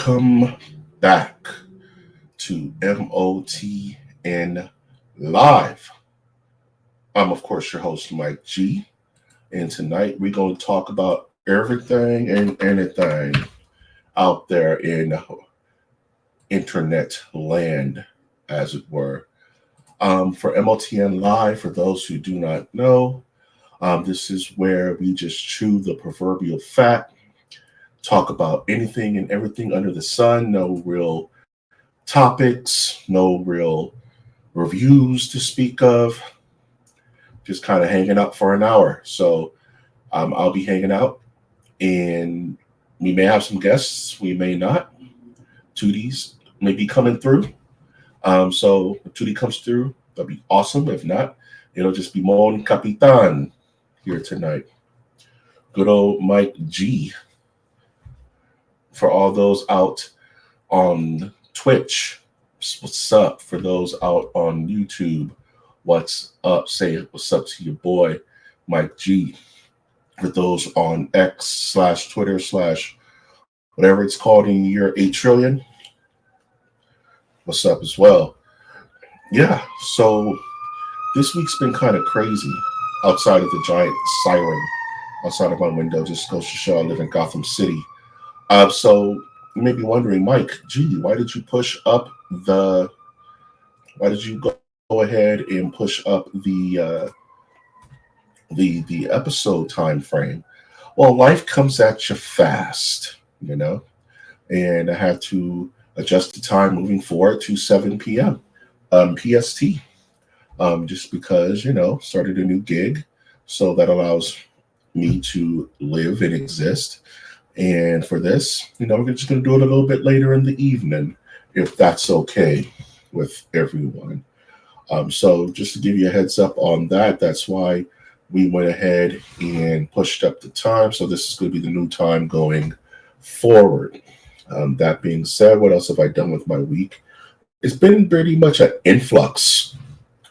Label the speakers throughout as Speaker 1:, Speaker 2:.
Speaker 1: Welcome back to MOTN Live. I'm, of course, your host, Mike G. And tonight we're going to talk about everything and anything out there in internet land, as it were. For MOTN Live, for those who do not know, this is where we just chew the proverbial fat, talk about anything and everything under the sun, no real topics, no real reviews to speak of, just kind of hanging out for an hour. So I'll be hanging out, and we may have some guests, we may not. Tootie's may be coming through. So if Tootie comes through, that'll be awesome. If not, it'll just be Mon Capitan here tonight. Good old Mike G. For all those out on Twitch, what's up? For those out on YouTube, what's up? Say what's up to your boy, Mike G. For those on X/Twitter/ whatever it's called in year 8 trillion, what's up as well? Yeah, so this week's been kind of crazy outside of the giant siren outside of my window. Just goes to show I live in Gotham City. So you may be wondering, Mike G, why did you go ahead and push up the episode time frame? Well, life comes at you fast, and I had to adjust the time moving forward to 7 p.m. PST, just because, started a new gig, so that allows me to live and exist. And for this, we're just going to do it a little bit later in the evening, if that's okay with everyone. So just to give you a heads up on that, that's why we went ahead and pushed up the time. So this is going to be the new time going forward. That being said, what else have I done with my week? It's been pretty much an influx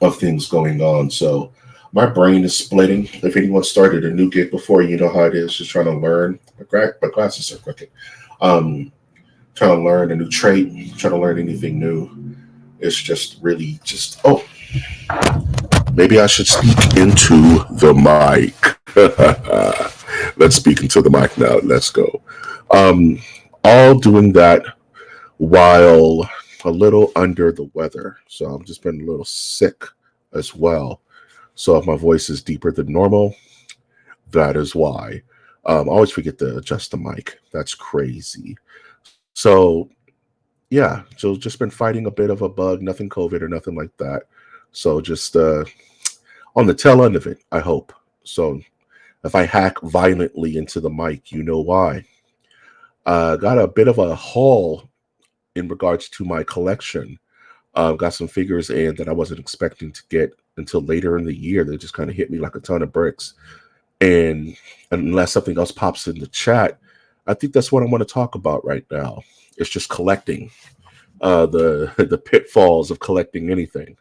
Speaker 1: of things going on. So my brain is splitting. If anyone started a new gig before, you know how it is, just trying to learn. My glasses are crooked. Trying to learn a new trade, trying to learn anything new. It's just really maybe I should speak into the mic. Let's speak into the mic now. Let's go. All doing that while a little under the weather. So I've just been a little sick as well. So if my voice is deeper than normal, that is why. I always forget to adjust the mic. That's crazy. So yeah, so just been fighting a bit of a bug, nothing COVID or nothing like that. So just on the tail end of it, I hope. So if I hack violently into the mic, you know why. Got a bit of a haul in regards to my collection. Got some figures in that I wasn't expecting to get until later in the year. They just kind of hit me like a ton of bricks. And unless something else pops in the chat, I think that's what I want to talk about right now. It's just collecting, the pitfalls of collecting anything,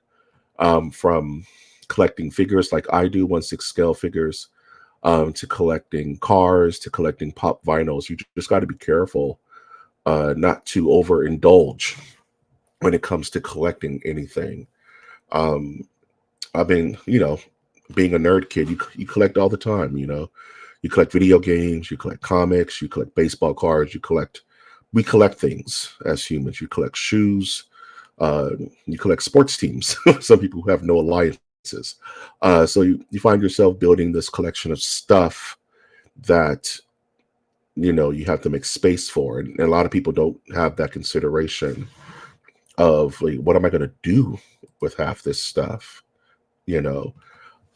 Speaker 1: from collecting figures like I do, 1/6 scale figures, to collecting cars, to collecting pop vinyls. You just got to be careful not to overindulge when it comes to collecting anything. I've been, being a nerd kid, you collect all the time, you collect video games, you collect comics, you collect baseball cards, we collect things as humans. You collect shoes, you collect sports teams. Some people who have no alliances. So you find yourself building this collection of stuff that, you have to make space for. And a lot of people don't have that consideration of, like, what am I going to do with half this stuff?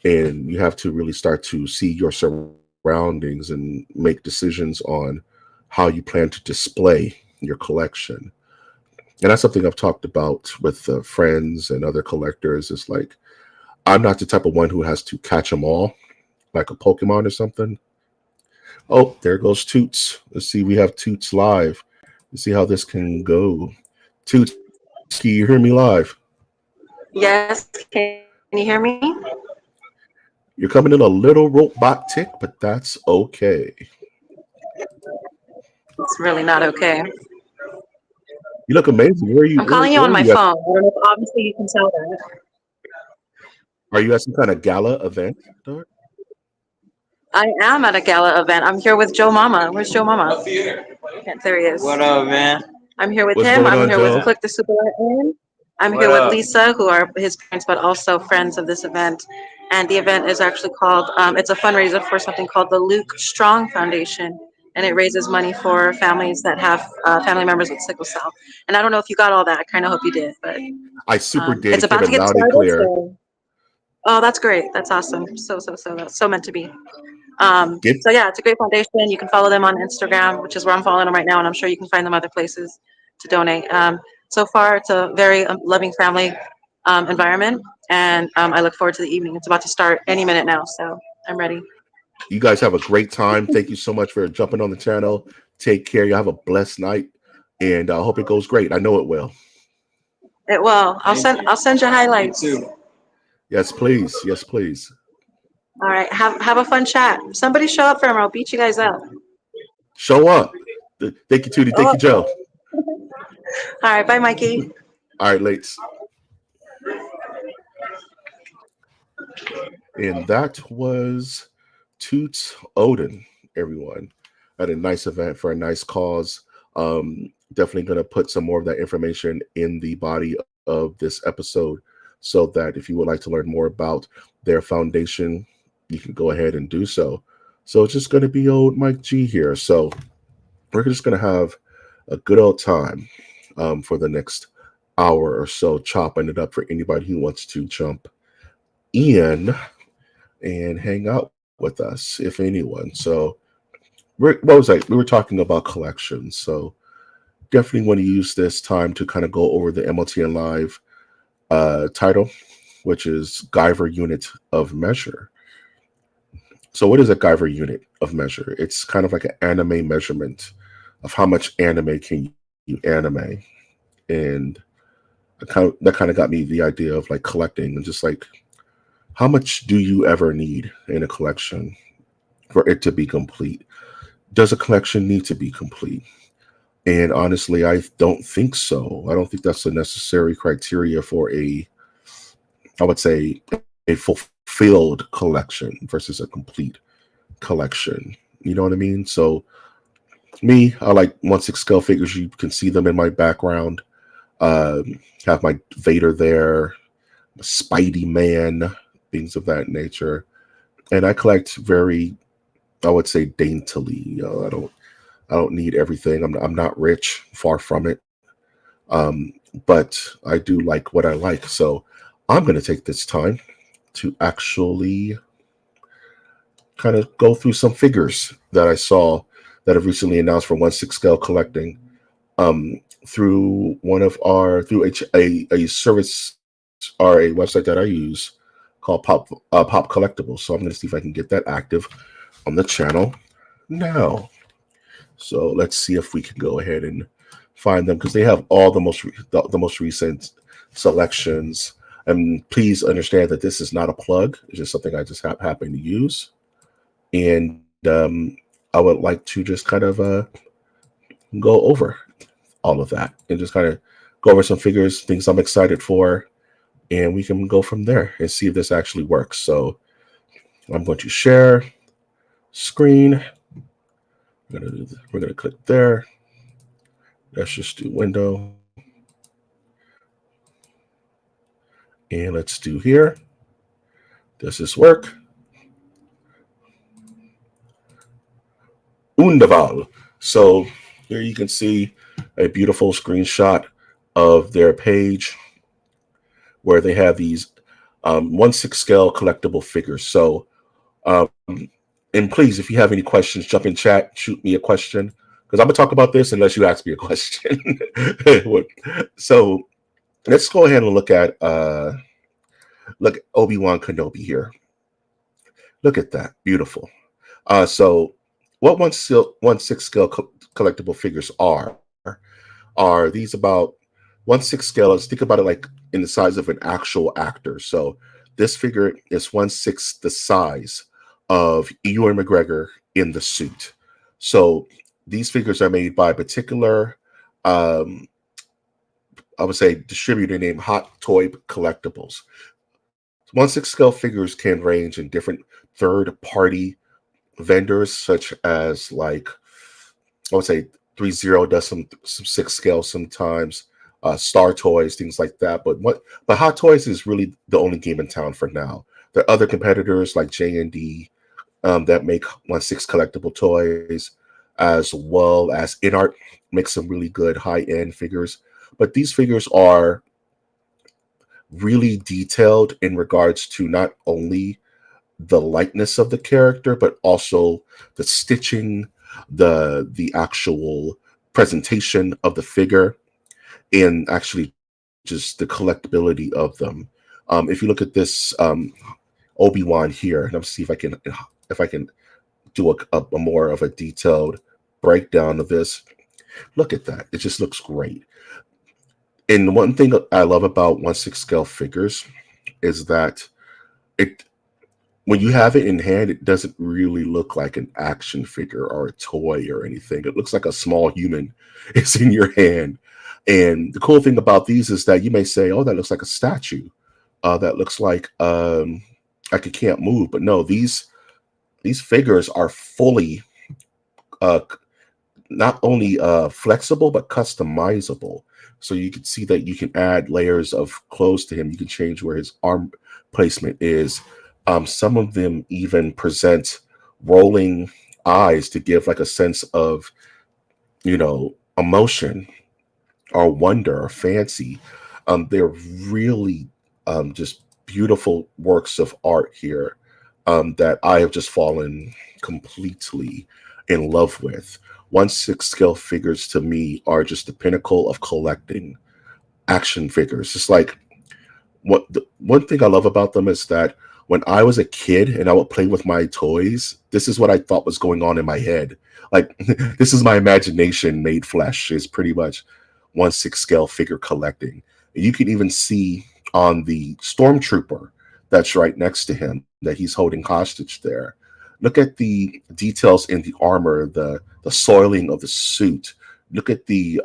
Speaker 1: And you have to really start to see your surroundings and make decisions on how you plan to display your collection. And that's something I've talked about with friends and other collectors. It's like, I'm not the type of one who has to catch them all, like a Pokemon or something. Oh, there goes Toots. Let's see, we have Toots live. Let's see how this can go. Toots, can you hear me live?
Speaker 2: Yes, can you hear me?
Speaker 1: You're coming in a little robotic, but that's okay.
Speaker 2: It's really not okay.
Speaker 1: You look amazing. Where are you?
Speaker 2: I'm calling you
Speaker 1: Where
Speaker 2: on
Speaker 1: are
Speaker 2: my
Speaker 1: you at?
Speaker 2: phone. I don't know if obviously you can tell that.
Speaker 1: Are you at some kind of gala event, dog?
Speaker 2: I am at a gala event. I'm here with Joe Mama. Where's Joe Mama? There he is.
Speaker 3: What up, man?
Speaker 2: I'm here with
Speaker 1: What's
Speaker 2: him.
Speaker 1: going
Speaker 2: I'm
Speaker 1: on,
Speaker 2: here with
Speaker 1: Joe?
Speaker 2: Click the Super Latin. I'm
Speaker 3: What
Speaker 2: here with
Speaker 3: up?
Speaker 2: Lisa, who are his parents, but also friends of this event. And the event is actually called, it's a fundraiser for something called the Luke Strong Foundation. And it raises money for families that have family members with sickle cell. And I don't know if you got all that. I kind of hope you did, but
Speaker 1: I super did.
Speaker 2: it's
Speaker 1: It came
Speaker 2: about to
Speaker 1: in
Speaker 2: get
Speaker 1: loud and
Speaker 2: started.
Speaker 1: clear.
Speaker 2: So, oh, that's great. That's awesome. So that's so meant to be.
Speaker 1: Give
Speaker 2: So yeah, it's a great foundation. You can follow them on Instagram, which is where I'm following them right now, and I'm sure you can find them other places to donate. So far, it's a very loving family environment, and I look forward to the evening. It's about to start any minute now, so I'm ready.
Speaker 1: You guys have a great time. Thank you so much for jumping on the channel. Take care. You have a blessed night, and I hope it goes great. I know it will.
Speaker 2: It will. I'll send you highlights.
Speaker 3: too.
Speaker 1: Yes, please. Yes, please.
Speaker 2: All right. Have a fun chat. Somebody show up for him. I'll beat you guys up.
Speaker 1: Show up. Thank you, Tootie. Thank
Speaker 2: Oh,
Speaker 1: you, Joe.
Speaker 2: all right. Bye, Mikey.
Speaker 1: All right, Lates. And that was Toots Odin, everyone. At a nice event for a nice cause. Definitely going to put some more of that information in the body of this episode so that if you would like to learn more about their foundation, you can go ahead and do so. So it's just going to be old Mike G here. So we're just going to have a good old time for the next hour or so, chopping it up for anybody who wants to jump in and hang out with us, if anyone. So, what was I? We were talking about collections. So, definitely want to use this time to kind of go over the MOTN Live title, which is Guyver Unit of Measure. So, what is a Guyver unit of measure? It's kind of like an anime measurement of how much anime can you anime, and that kind of got me the idea of like collecting and just like how much do you ever need in a collection for it to be complete? Does a collection need to be complete? And honestly, I don't think so. I don't think that's a necessary criteria for I would say, a fulfilled collection versus a complete collection. You know what I mean? So me, I like 1/6 scale figures. You can see them in my background. Have my Vader there, Spidey Man, things of that nature. And I collect very, I would say, daintily. I don't need everything. I'm not rich, far from it. But I do like what I like. So I'm going to take this time to actually kind of go through some figures that I saw that have recently announced for 1/6 scale collecting through through a service or a website that I use called Pop Collectibles. So I'm going to see if I can get that active on the channel now. So let's see if we can go ahead and find them because they have all the most recent selections. And please understand that this is not a plug; it's just something I just happen to use. And I would like to just kind of go over all of that and just kind of go over some figures, things I'm excited for, and we can go from there and see if this actually works. So I'm going to share screen. We're gonna click there. Let's just do window. And let's do here. Does this work? Undaval. So here you can see a beautiful screenshot of their page where they have these 1/6 scale collectible figures. So, and please, if you have any questions, jump in chat, shoot me a question because I'm gonna talk about this unless you ask me a question. So let's go ahead and look at Obi-Wan Kenobi here. Look at that, beautiful. So what 1/6 scale collectible figures are these about 1/6 scale? Let's think about it like in the size of an actual actor. So this figure is 1/6 the size of Ewan McGregor in the suit. So these figures are made by a particular I would say distributor named Hot Toy Collectibles. 1/6 scale figures can range in different third party vendors, such as like I would say 3 0 does some 6 scale sometimes, Star Toys, things like that. But Hot Toys is really the only game in town for now. There are other competitors like J&D that make 1/6 collectible toys, as well as InArt makes some really good high end figures. But these figures are really detailed in regards to not only the likeness of the character, but also the stitching, the actual presentation of the figure, and actually just the collectability of them. If you look at this Obi-Wan here, and I'm see if I can do a more of a detailed breakdown of this. Look at that; it just looks great. And one thing I love about 1/6 scale figures is that it when you have it in hand, it doesn't really look like an action figure or a toy or anything. It looks like a small human is in your hand. And the cool thing about these is that you may say, "Oh, that looks like a statue. That looks like it can't move." But no, these figures are fully uh, not only flexible but customizable. So you can see that you can add layers of clothes to him. You can change where his arm placement is. Some of them even present rolling eyes to give like a sense of, emotion or wonder or fancy. They're really just beautiful works of art here that I have just fallen completely in love with. 1/6 scale figures to me are just the pinnacle of collecting action figures. It's like the one thing I love about them is that when I was a kid and I would play with my toys, this is what I thought was going on in my head. Like this is my imagination made flesh. Is pretty much 1/6 scale figure collecting. And you can even see on the stormtrooper that's right next to him that he's holding hostage there. Look at the details in the armor, the soiling of the suit. Look at the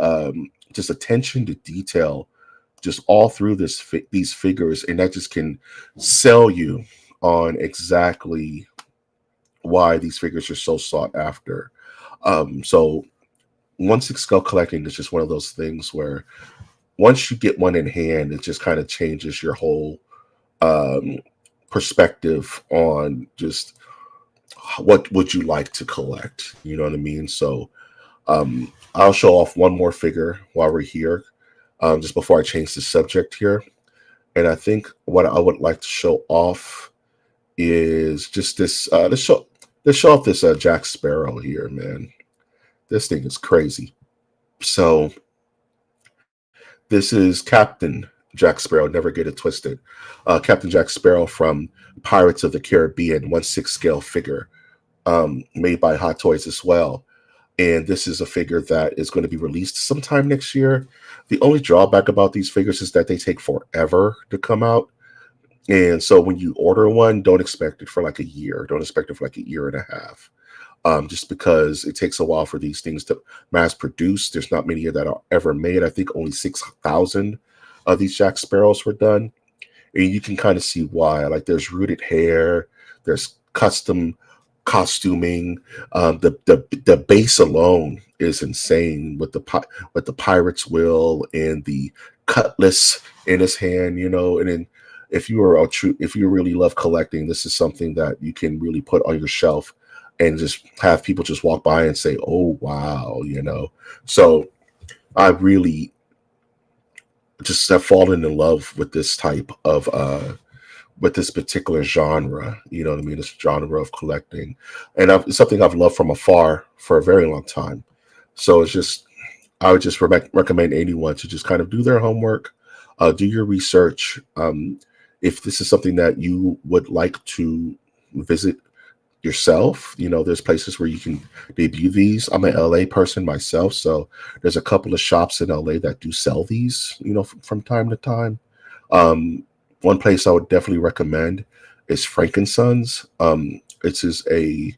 Speaker 1: just attention to detail just all through these figures, and that just can sell you on exactly why these figures are so sought after. So 1/6 scale collecting is just one of those things where once you get one in hand, it just kind of changes your whole um, perspective on just what would you like to collect. You know what I mean? So I'll show off one more figure while we're here, just before I change the subject here. And I think what I would like to show off is just this. Let's show off this Jack Sparrow here, man. This thing is crazy. So this is Captain Jack Sparrow. Never get it twisted. Captain Jack Sparrow from Pirates of the Caribbean, 1/6 scale figure, made by Hot Toys as well. And this is a figure that is going to be released sometime next year. The only drawback about these figures is that they take forever to come out. And so when you order one, don't expect it for like a year. Don't expect it for like a year and a half. Just because it takes a while for these things to mass produce. There's not many that are ever made. I think only 6,000 of these Jack Sparrows were done. And you can kind of see why. Like there's rooted hair, there's custom costuming. The base alone is insane with the pirate's wheel and the cutlass in his hand, and then if you really love collecting, this is something that you can really put on your shelf and just have people just walk by and say, "Oh wow." So I really just have fallen in love with this type of with this particular genre. You know what I mean? This genre of collecting, and it's something I've loved from afar for a very long time. So I would just recommend anyone to just kind of do their homework, do your research. If this is something that you would like to visit yourself, there's places where you can debut these. I'm an LA person myself, so there's a couple of shops in LA that do sell these, from time to time. One place I would definitely recommend is Frankensons. It is a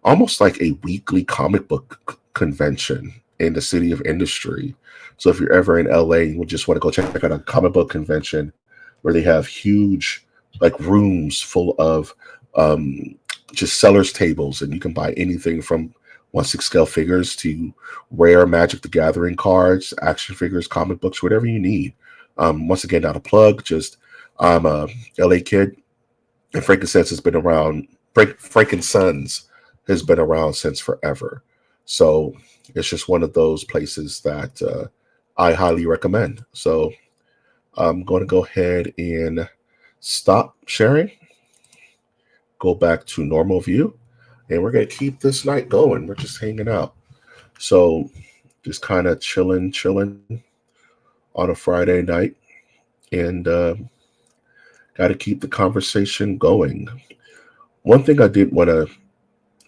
Speaker 1: almost like a weekly comic book convention in the city of Industry. So if you're ever in LA, you would just want to go check out a comic book convention where they have huge like rooms full of um, just sellers tables, and you can buy anything from 1/6 scale figures to rare Magic the Gathering cards, action figures, comic books, whatever you need. Once again, not a plug, just I'm a LA kid, and frankincense has been around. Frankincense has been around since forever. So it's just one of those places that I highly recommend. So I'm going to go ahead and stop sharing, go back to normal view, and we're going to keep this night going. We're just hanging out. So just kind of chilling on a Friday night, and got to keep the conversation going. One thing I did want to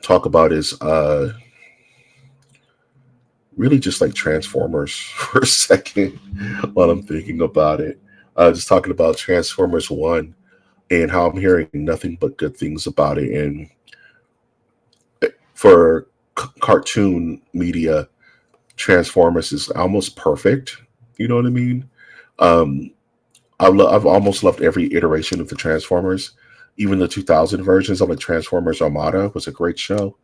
Speaker 1: talk about is really just like Transformers for a second while I'm thinking about it. Just talking about Transformers 1 and how I'm hearing nothing but good things about it. And for cartoon media, Transformers is almost perfect. You know what I mean? Um, I've almost loved every iteration of the Transformers. Even the 2000 versions of like Transformers Armada was a great show.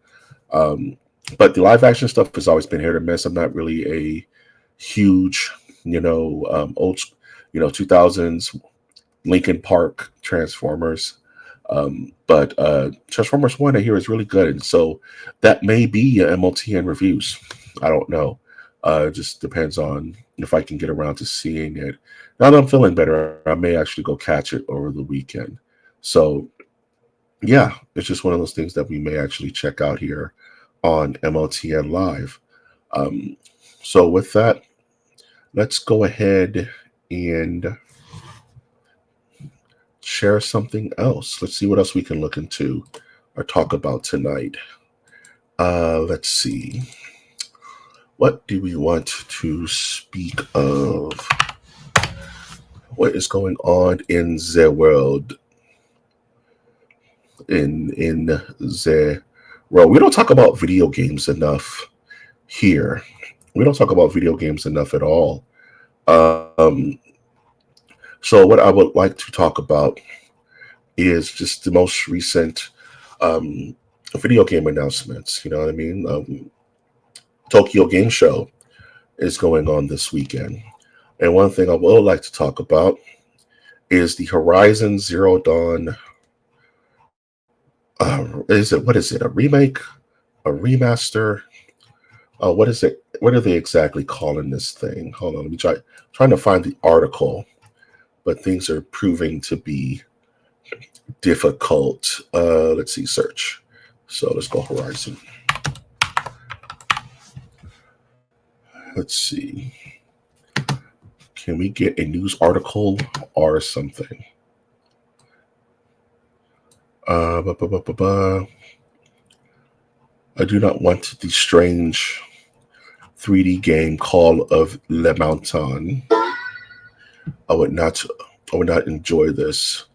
Speaker 1: Um, but the live action stuff has always been hit or miss. I'm not really a huge, old, 2000s Lincoln Park Transformers. But Transformers 1 I hear is really good. And so that may be a MOTN reviews. I don't know. It just depends on if I can get around to seeing it. Now that I'm feeling better, I may actually go catch it over the weekend. So yeah, it's just one of those things that we may actually check out here on MOTN Live. Um, so with that, let's go ahead and share something else. Let's see what else we can look into or talk about tonight. Let's see. What do we want to speak of? What is going on in the world? In the world, we don't talk about video games enough here. We don't talk about video games enough at all. Um, so what I would like to talk about is just the most recent video game announcements. You know what I mean? Tokyo Game Show is going on this weekend. And one thing I would like to talk about is the Horizon Zero Dawn. What is it? A remake? A remaster? What is it? What are they exactly calling this thing? Hold on, let me trying to find the article, but things are proving to be difficult. Let's see, search. So let's go Horizon. Let's see. Can we get a news article or something? I do not want the strange 3D game Call of Le Mountain. I would not enjoy this.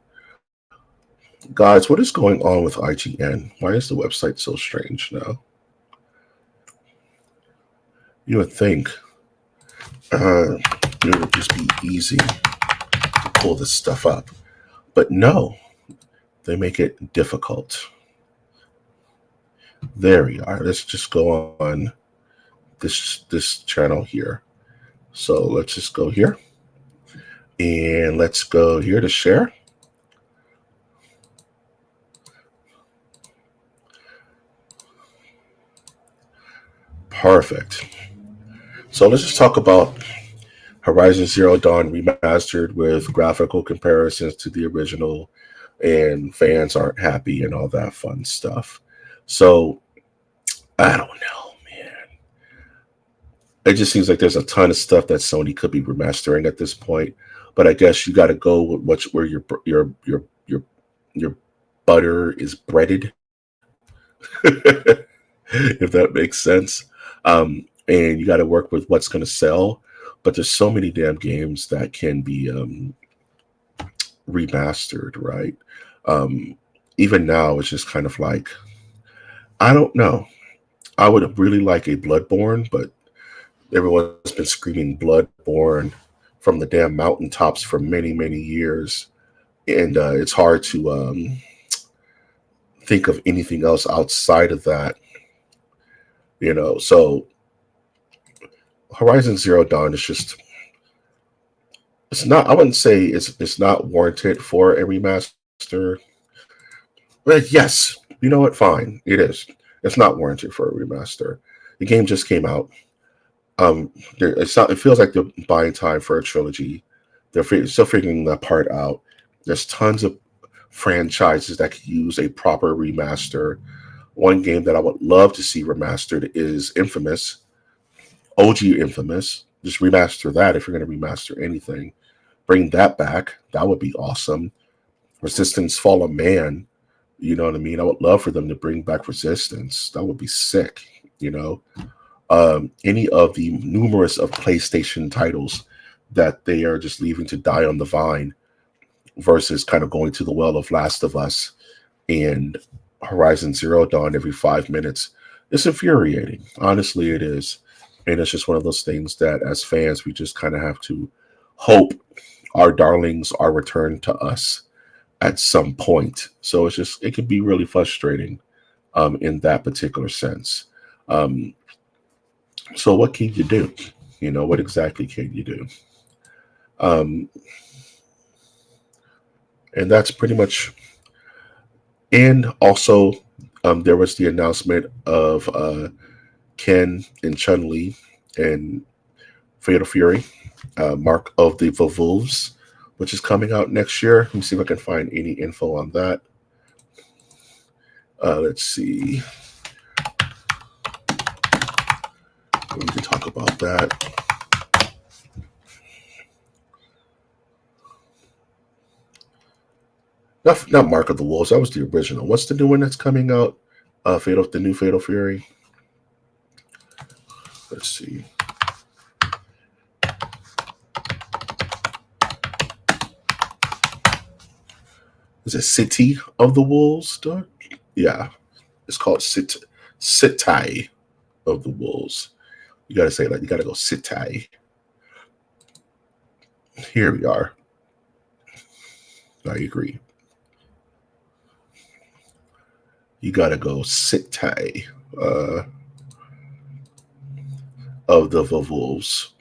Speaker 1: Guys, what is going on with IGN? Why is the website so strange now? You would think it would just be easy to pull this stuff up. But no, they make it difficult. There we are. Let's just go on this channel here. So let's just go here. And let's go here to share. Perfect. So let's just talk about Horizon Zero Dawn remastered with graphical comparisons to the original, and fans aren't happy and all that fun stuff. So I don't know, man. It just seems like there's a ton of stuff that Sony could be remastering at this point. But I guess you got to go with where your butter is breaded, if that makes sense. And you got to work with what's going to sell. But there's so many damn games that can be remastered, right? Even now, it's just kind of like, I don't know. I would really like a Bloodborne, but Everyone's been screaming Bloodborne from the damn mountaintops for many, many years, and it's hard to think of anything else outside of that. So Horizon Zero Dawn is just, it's not, I wouldn't say it's not warranted for a remaster. But yes, you know what? Fine, it is. It's not warranted for a remaster. The game just came out. It's not. It feels like they're buying time for a trilogy. They're still figuring that part out. There's tons of franchises that could use a proper remaster. One game that I would love to see remastered is Infamous, OG Infamous. Just remaster that if you're going to remaster anything. Bring that back. That would be awesome. Resistance Fall of Man. You know what I mean? I would love for them to bring back Resistance. That would be sick. Any of the numerous of PlayStation titles that they are just leaving to die on the vine versus kind of going to the well of Last of Us and Horizon Zero Dawn every 5 minutes. It's infuriating. Honestly, it is. And it's just one of those things that as fans, we just kind of have to hope our darlings are returned to us at some point. So it can be really frustrating in that particular sense. So what can you do? What exactly can you do? And that's pretty much. And also, there was the announcement of Ken and Chun-Li and Fatal Fury, Mark of the Wolves, which is coming out next year. Let me see if I can find any info on that. Let's see. We can talk about that. Not Mark of the Wolves. That was the original. What's the new one that's coming out? The new Fatal Fury. Let's see. Is it City of the Wolves, Doug? Yeah. It's called City of the Wolves. You gotta say you gotta go City. Here we are. I agree. You gotta go City of the Wolves.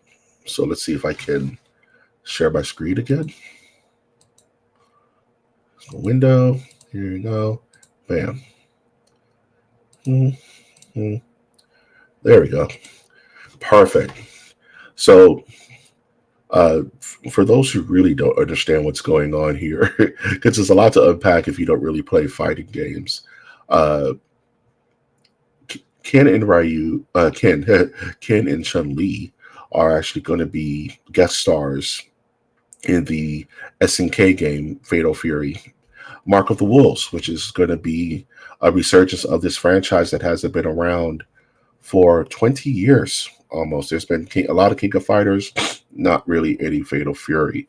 Speaker 1: So let's see if I can share my screen again. Window. Here you go. Bam. Mm-hmm. There we go. Perfect. So, for those who really don't understand what's going on here, because there's a lot to unpack if you don't really play fighting games. Ken and Ken and Chun-Li are actually going to be guest stars in the SNK game Fatal Fury, Mark of the Wolves, which is going to be a resurgence of this franchise that hasn't been around for 20 years almost. There's been a lot of King of Fighters, not really any Fatal Fury.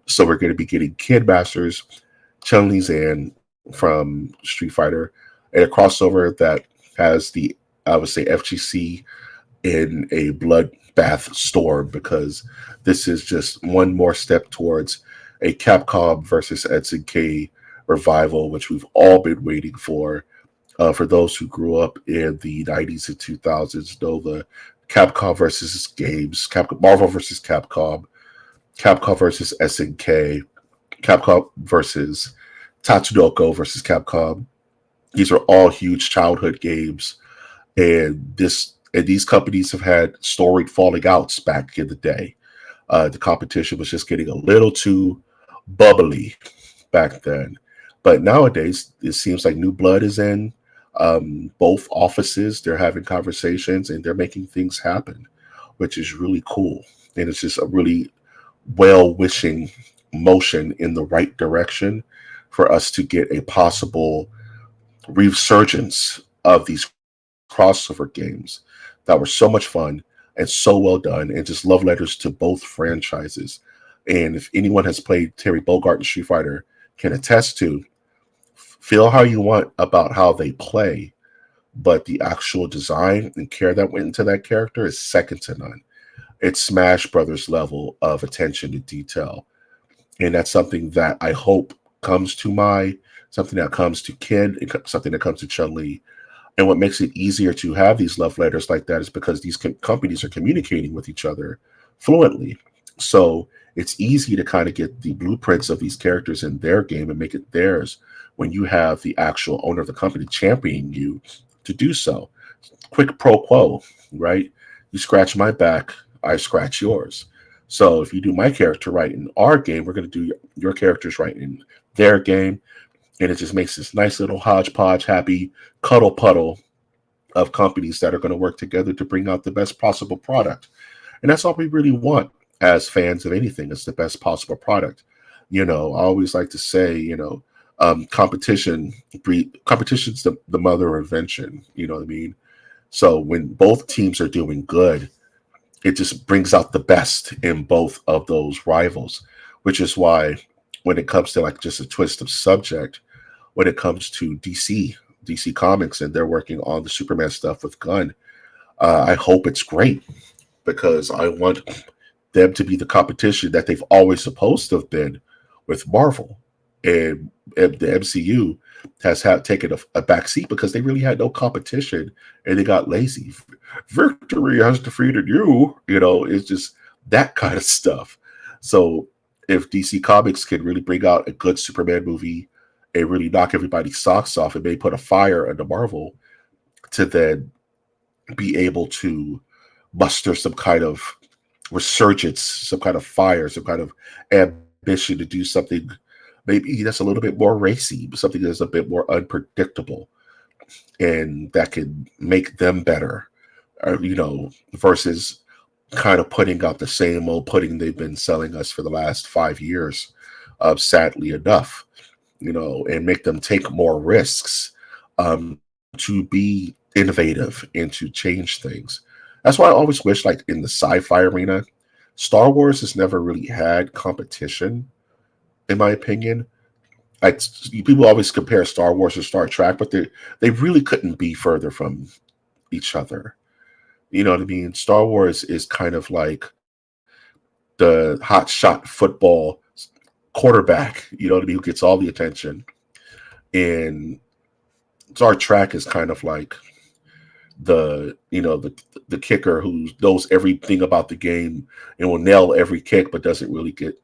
Speaker 1: So we're going to be getting Kid Masters, Chun-Li Zan from Street Fighter, and a crossover that has I would say, FGC in a bloodbath storm, because this is just one more step towards a Capcom versus SNK revival, which we've all been waiting for. For those who grew up in the 90s and 2000s, know the Capcom versus games, Marvel versus Capcom versus SNK, Capcom versus Tatsunoko versus Capcom. These are all huge childhood games, and these companies have had storied falling outs back in the day. The competition was just getting a little too bubbly back then, but nowadays it seems like new blood is in. Both offices, they're having conversations and they're making things happen, which is really cool. And it's just a really well-wishing motion in the right direction for us to get a possible resurgence of these crossover games that were so much fun and so well done, and just love letters to both franchises. And if anyone has played Terry Bogard in Street Fighter, can attest to, feel how you want about how they play, but the actual design and care that went into that character is second to none. It's Smash Brothers level of attention to detail. And that's something that I hope comes to something that comes to Kid, something that comes to Chun-Li. And what makes it easier to have these love letters like that is because these companies are communicating with each other fluently. So it's easy to kind of get the blueprints of these characters in their game and make it theirs when you have the actual owner of the company championing you to do so. Quick pro quo, right? You scratch my back, I scratch yours. So if you do my character right in our game, we're going to do your characters right in their game. And it just makes this nice little hodgepodge, happy cuddle puddle of companies that are going to work together to bring out the best possible product. And that's all we really want as fans of anything. It's the best possible product. I always like to say, competition's the mother of invention. You know what I mean? So when both teams are doing good, it just brings out the best in both of those rivals, which is why when it comes to like just a twist of subject, when it comes to DC Comics, and they're working on the Superman stuff with Gunn, I hope it's great because I want them to be the competition that they've always supposed to have been with Marvel. And the MCU has taken a back seat because they really had no competition and they got lazy. Victory has defeated you. It's just that kind of stuff. So if DC Comics can really bring out a good Superman movie and really knock everybody's socks off and maybe put a fire under Marvel to then be able to muster some kind of resurgence, some kind of fire, some kind of ambition to do something maybe that's a little bit more racy, something that's a bit more unpredictable, and that can make them better, versus kind of putting out the same old pudding they've been selling us for the last 5 years, sadly enough, and make them take more risks to be innovative and to change things. That's why I always wish, like in the sci-fi arena, Star Wars has never really had competition, in my opinion. People always compare Star Wars to Star Trek, but they really couldn't be further from each other. You know what I mean? Star Wars is kind of like the hot shot football quarterback, you know what I mean, who gets all the attention. And Star Trek is kind of like the kicker who knows everything about the game and will nail every kick, but doesn't really get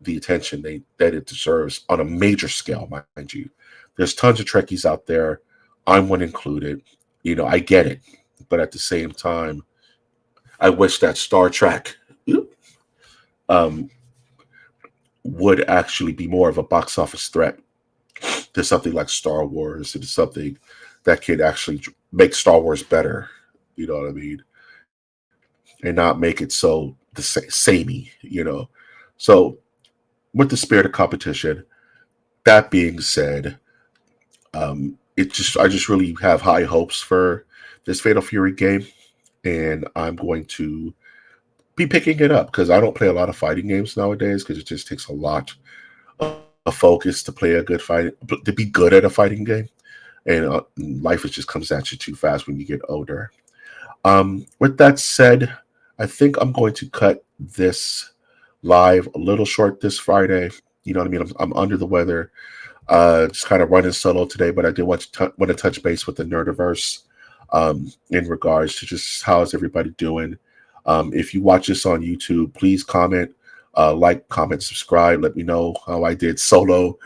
Speaker 1: the attention that it deserves on a major scale, mind you. There's tons of Trekkies out there. I'm one included. I get it. But at the same time, I wish that Star Trek would actually be more of a box office threat to something like Star Wars, and something that could actually make Star Wars better. You know what I mean? And not make it so the samey, So with the spirit of competition, that being said, I just really have high hopes for this Fatal Fury game, and I'm going to be picking it up because I don't play a lot of fighting games nowadays because it just takes a lot of focus to play a good fight, to be good at a fighting game, and life just comes at you too fast when you get older. With that said, I think I'm going to cut this live a little short this Friday. You know what I mean? I'm under the weather, just kind of running solo today, but I did want to touch base with the Nerdiverse in regards to just how's everybody doing. If you watch this on YouTube, please comment, like, comment, subscribe. Let me know how I did solo.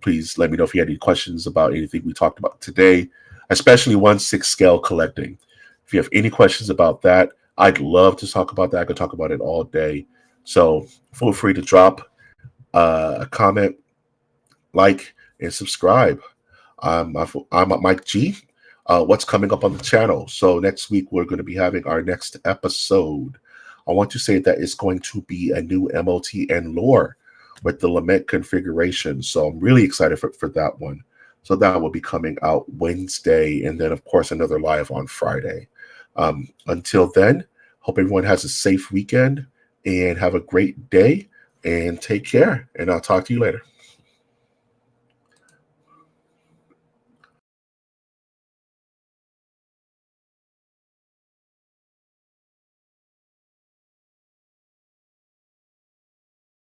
Speaker 1: Please let me know if you had any questions about anything we talked about today, especially 1/6 scale collecting. If you have any questions about that, I'd love to talk about that. I could talk about it all day. So feel free to drop a comment, like, and subscribe. I'm Mike G. What's coming up on the channel? So next week we're going to be having our next episode. I want to say that it's going to be a new MOTN lore with the Lament configuration. So I'm really excited for that one. So that will be coming out Wednesday, and then of course another live on Friday. Until then, hope everyone has a safe weekend and have a great day, and take care. And I'll talk to you later.